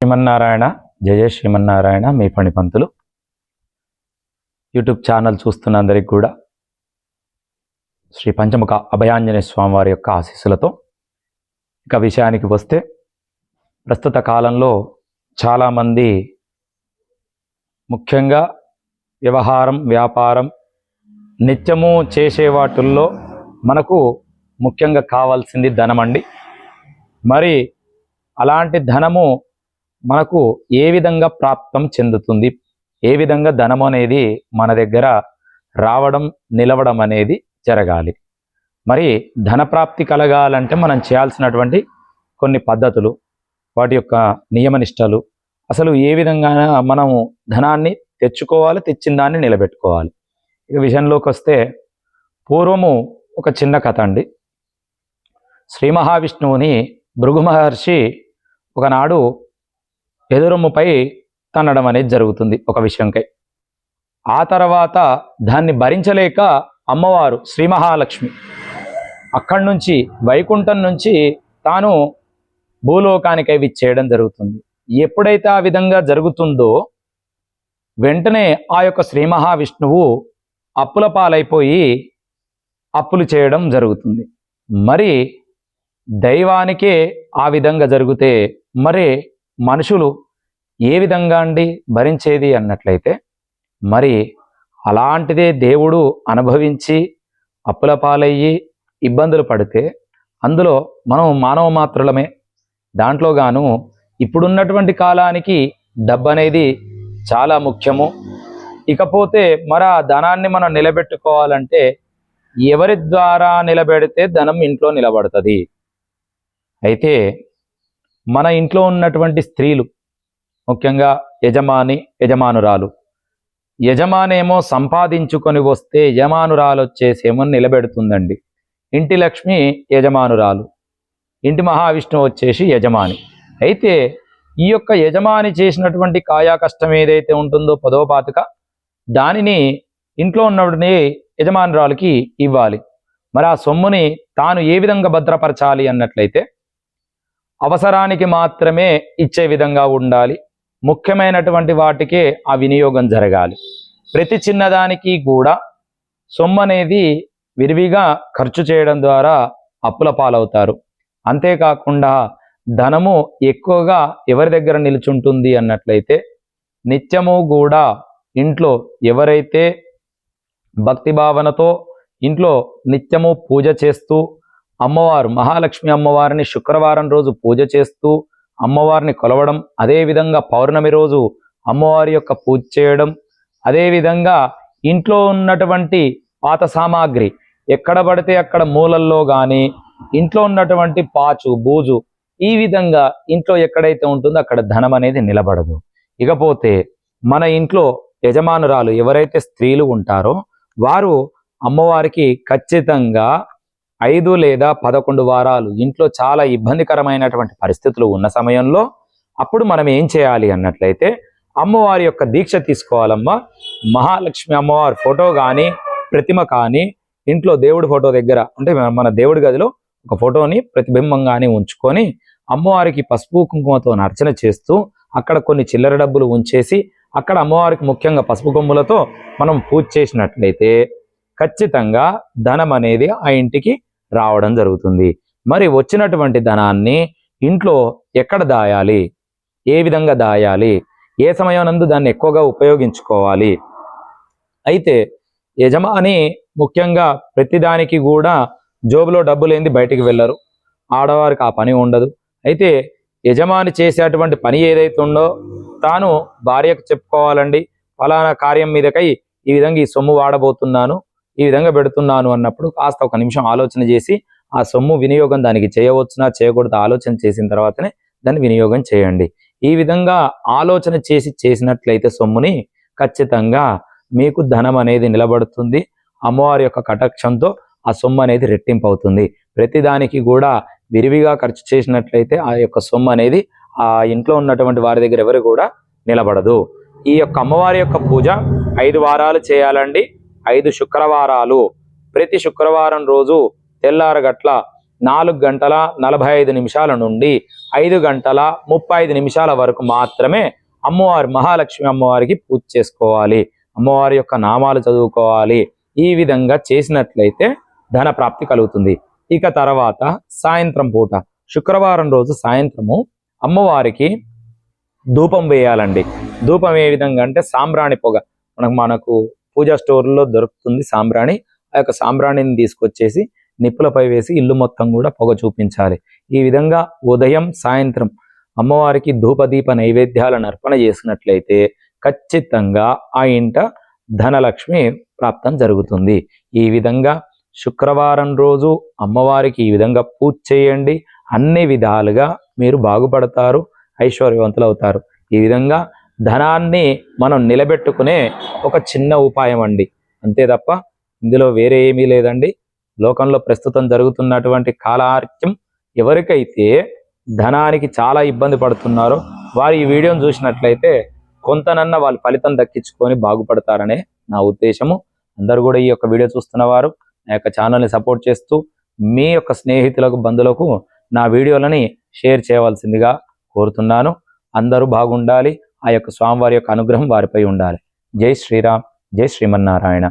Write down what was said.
శ్రీమన్నారాయణ. జయ శ్రీమన్నారాయణ. మీ పణిపంతులు. YouTube channel చూస్తున్న అందరికి కూడా శ్రీ పంచముఖ అభయాంజనేయ స్వామి వారి యొక్క ఆశీస్సులతో ఇక విషయానికి వస్తే, ప్రస్తుత కాలంలో చాలామంది ముఖ్యంగా వ్యవహారం, వ్యాపారం, నిత్యము చేసే వాటిల్లో మనకు ముఖ్యంగా కావాల్సింది ధనం అండి. మరి అలాంటి ధనము మనకు ఏ విధంగా ప్రాప్తం చెందుతుంది, ఏ విధంగా ధనం అనేది మన దగ్గర రావడం, నిలవడం అనేది జరగాలి. మరి ధన ప్రాప్తి కలగాలంటే మనం చేయాల్సినటువంటి కొన్ని పద్ధతులు, వాటి యొక్క నియమనిష్టలు, అసలు ఏ విధంగా మనము ధనాన్ని తెచ్చుకోవాలి, తెచ్చిన దాన్ని నిలబెట్టుకోవాలి. ఇక విషయంలోకి వస్తే, పూర్వము ఒక చిన్న కథ అండి. శ్రీ మహావిష్ణువుని భృగు మహర్షి ఒకనాడు ఎదురొమ్ముపై తన్నడం అనేది జరుగుతుంది ఒక విషయంకై. ఆ తర్వాత దాన్ని భరించలేక అమ్మవారు శ్రీ మహాలక్ష్మి అక్కడి నుంచి, వైకుంఠం నుంచి తాను భూలోకానికై విచ్చేయడం జరుగుతుంది. ఎప్పుడైతే ఆ విధంగా జరుగుతుందో వెంటనే ఆ యొక్క శ్రీ మహావిష్ణువు అప్పుల పాలైపోయి అప్పులు చేయడం జరుగుతుంది. మరి దైవానికే ఆ విధంగా జరిగితే మరి మనుషులు ఏ విధంగా అండి భరించేది అన్నట్లయితే, మరి అలాంటిదే దేవుడు అనుభవించి అప్పుల పాలయ్యి ఇబ్బందులు పడితే అందులో మనం మానవ మాత్రులమే. దాంట్లో గాను ఇప్పుడున్నటువంటి కాలానికి డబ్బు అనేది చాలా ముఖ్యము. ఇకపోతే మరి ఆ ధనాన్ని మనం నిలబెట్టుకోవాలంటే ఎవరి ద్వారా నిలబెడితే ధనం ఇంట్లో నిలబడుతుంది. అయితే మన ఇంట్లో ఉన్నటువంటి స్త్రీలు, ముఖ్యంగా యజమాని, యజమానురాలు, యజమానేమో సంపాదించుకొని వస్తే యజమానురాలు వచ్చేసేమో నిలబెడుతుందండి. ఇంటి లక్ష్మి యజమానురాలు, ఇంటి మహావిష్ణువు వచ్చేసి యజమాని. అయితే ఈ యొక్క యజమాని చేసినటువంటి కాయా కష్టం ఏదైతే ఉంటుందో పదోపాతిక, దానిని ఇంట్లో ఉన్నటువంటి యజమానురాలకి ఇవ్వాలి. మరి ఆ సొమ్ముని తాను ఏ విధంగా భద్రపరచాలి అన్నట్లయితే అవసరానికి మాత్రమే ఇచ్చే విధంగా ఉండాలి. ముఖ్యమైనటువంటి వాటికే ఆ వినియోగం జరగాలి. ప్రతి చిన్నదానికి కూడా సొమ్ము అనేది విరివిగా ఖర్చు చేయడం ద్వారా అప్పుల పాలవుతారు. అంతేకాకుండా ధనము ఎక్కువగా ఎవరి దగ్గర నిలుచుంటుంది అన్నట్లయితే, నిత్యము కూడా ఇంట్లో ఎవరైతే భక్తి భావనతో ఇంట్లో నిత్యము పూజ చేస్తూ, అమ్మవారు మహాలక్ష్మి అమ్మవారిని శుక్రవారం రోజు పూజ చేస్తూ అమ్మవారిని కొలవడం, అదేవిధంగా పౌర్ణమి రోజు అమ్మవారి యొక్క పూజ చేయడం, అదేవిధంగా ఇంట్లో ఉన్నటువంటి పాత సామాగ్రి ఎక్కడ పడితే అక్కడ మూలల్లో కానీ, ఇంట్లో ఉన్నటువంటి పాచు బూజు, ఈ విధంగా ఇంట్లో ఎక్కడైతే ఉంటుందో అక్కడ ధనం అనేది నిలబడదు. ఇకపోతే మన ఇంట్లో యజమానురాలు ఎవరైతే స్త్రీలు ఉంటారో వారు అమ్మవారికి ఖచ్చితంగా 5 లేదా 11 వారాలు ఇంట్లో చాలా ఇబ్బందికరమైనటువంటి పరిస్థితులు ఉన్న సమయంలో అప్పుడు మనం ఏం చేయాలి అన్నట్లయితే, అమ్మవారి యొక్క దీక్ష తీసుకోవాలమ్మా. మహాలక్ష్మి అమ్మవారి ఫోటో కానీ, ప్రతిమ కానీ ఇంట్లో దేవుడి ఫోటో దగ్గర, అంటే మన దేవుడి గదిలో ఒక ఫోటోని ప్రతిబింబంగానే ఉంచుకొని అమ్మవారికి పసుపు కుంకుమతో అర్చన చేస్తూ అక్కడ కొన్ని చిల్లర డబ్బులు ఉంచేసి అక్కడ అమ్మవారికి ముఖ్యంగా పసుపు కొమ్ములతో మనం పూజ చేసినట్లయితే ఖచ్చితంగా ధనం అనేది ఆ ఇంటికి రావడం జరుగుతుంది. మరి వచ్చినటువంటి ధనాన్ని ఇంట్లో ఎక్కడ దాయాలి, ఏ విధంగా దాయాలి, ఏ సమయం నందు దాన్ని ఎక్కువగా ఉపయోగించుకోవాలి. అయితే యజమాని ముఖ్యంగా ప్రతిదానికి కూడా జోబులో డబ్బు లేనిది బయటికి వెళ్ళరు. ఆడవారికి ఆ పని ఉండదు. అయితే యజమాని చేసేటువంటి పని ఏదైతే ఉందో తాను భార్యకు చెప్పుకోవాలండి. ఫలానా కార్యం మీదకై ఈ విధంగా ఈ సొమ్ము వాడబోతున్నాను, ఈ విధంగా పెడుతున్నాను అన్నప్పుడు కాస్త ఒక నిమిషం ఆలోచన చేసి ఆ సొమ్ము వినియోగం దానికి చేయవచ్చునా చేయకూడదు ఆలోచన చేసిన తర్వాతనే దాన్ని వినియోగం చేయండి. ఈ విధంగా ఆలోచన చేసినట్లయితే సొమ్ముని ఖచ్చితంగా మీకు ధనం అనేది నిలబడుతుంది. అమ్మవారి యొక్క కటాక్షంతో ఆ సొమ్ము అనేది రెట్టింపు అవుతుంది. ప్రతిదానికి కూడా విరివిగా ఖర్చు చేసినట్లయితే ఆ యొక్క సొమ్ము అనేది ఆ ఇంట్లో ఉన్నటువంటి వారి దగ్గర ఎవరు కూడా నిలబడదు. ఈ యొక్క అమ్మవారి యొక్క పూజ 5 వారాలు చేయాలండి. 5 శుక్రవారాలు. ప్రతి శుక్రవారం రోజు తెల్లారగట్ల 4 గంటల 45 నిమిషాల నుండి 5 గంటల 35 నిమిషాల వరకు మాత్రమే అమ్మవారి మహాలక్ష్మి అమ్మవారికి పూజ చేసుకోవాలి. అమ్మవారి యొక్క నామాలు చదువుకోవాలి. ఈ విధంగా చేసినట్లయితే ధన ప్రాప్తి కలుగుతుంది. ఇక తర్వాత సాయంత్రం పూట శుక్రవారం రోజు సాయంత్రము అమ్మవారికి ధూపం వేయాలండి. ధూపం ఏ విధంగా అంటే సాంబ్రాణి పొగ మనకు పూజా స్టోర్లో దొరుకుతుంది సాంబ్రాణి. ఆ యొక్క సాంబ్రాణిని తీసుకొచ్చేసి నిప్పులపై వేసి ఇల్లు మొత్తం కూడా పొగ చూపించాలి. ఈ విధంగా ఉదయం సాయంత్రం అమ్మవారికి ధూపదీప నైవేద్యాలను అర్పణ చేసినట్లయితే ఖచ్చితంగా ఆ ఇంట ధనలక్ష్మి ప్రాప్తం జరుగుతుంది. ఈ విధంగా శుక్రవారం రోజు అమ్మవారికి ఈ విధంగా పూజ చేయండి. అన్ని విధాలుగా మీరు బాగుపడతారు, ఐశ్వర్యవంతులు అవుతారు. ఈ విధంగా ధనాన్ని మనం నిలబెట్టుకునే ఒక చిన్న ఉపాయం అండి, అంతే తప్ప ఇందులో వేరే ఏమీ లేదండి. లోకంలో ప్రస్తుతం జరుగుతున్నటువంటి కాలార్క్యం ఎవరికైతే ధనానికి చాలా ఇబ్బంది పడుతున్నారో వారు ఈ వీడియోను చూసినట్లయితే కొంతనన్నా వాళ్ళు ఫలితం దక్కించుకొని బాగుపడతారనే నా ఉద్దేశము. అందరూ కూడా ఈ యొక్క వీడియో చూస్తున్న వారు నా యొక్క ఛానల్ని సపోర్ట్ చేస్తూ మీ యొక్క స్నేహితులకు బంధువులకు నా వీడియోలని షేర్ చేయవలసిందిగా కోరుతున్నాను. అందరూ బాగుండాలి. ఆ యొక్క స్వామివారి యొక్క అనుగ్రహం వారిపై ఉండాలి. జై శ్రీరామ్, జై శ్రీమన్నారాయణ.